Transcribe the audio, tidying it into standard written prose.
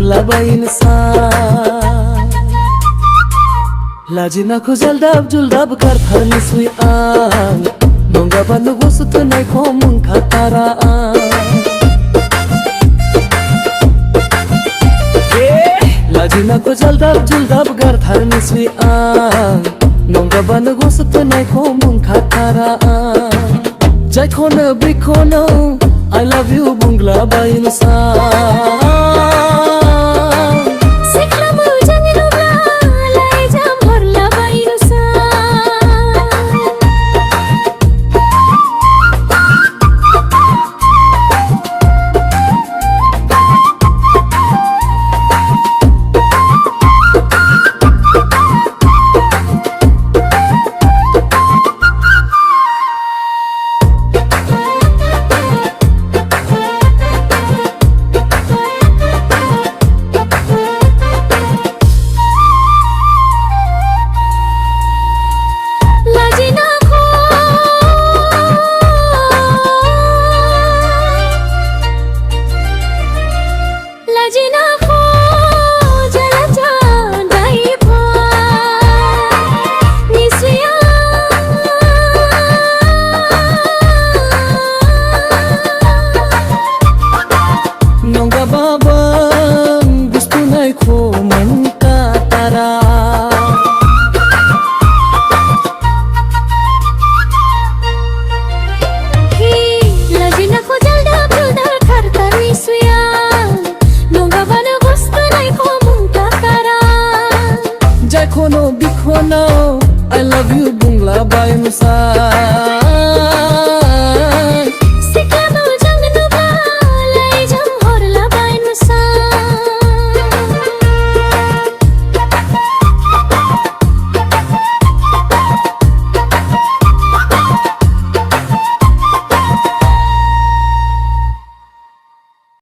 बुंग्ला इंसान लाजिना को जल्दाब जुल्दाब कर थारनि सुई आं नंगा बानु गुसुत नायखौ मुंखा तारा लाजिना को जल्दाब जुल्दाब कर थारनि सुई आं नंगा बानु गुसुत नायखौ मुंखा तारा जायखौनो बेखौनो I love you बुंग्ला इंसान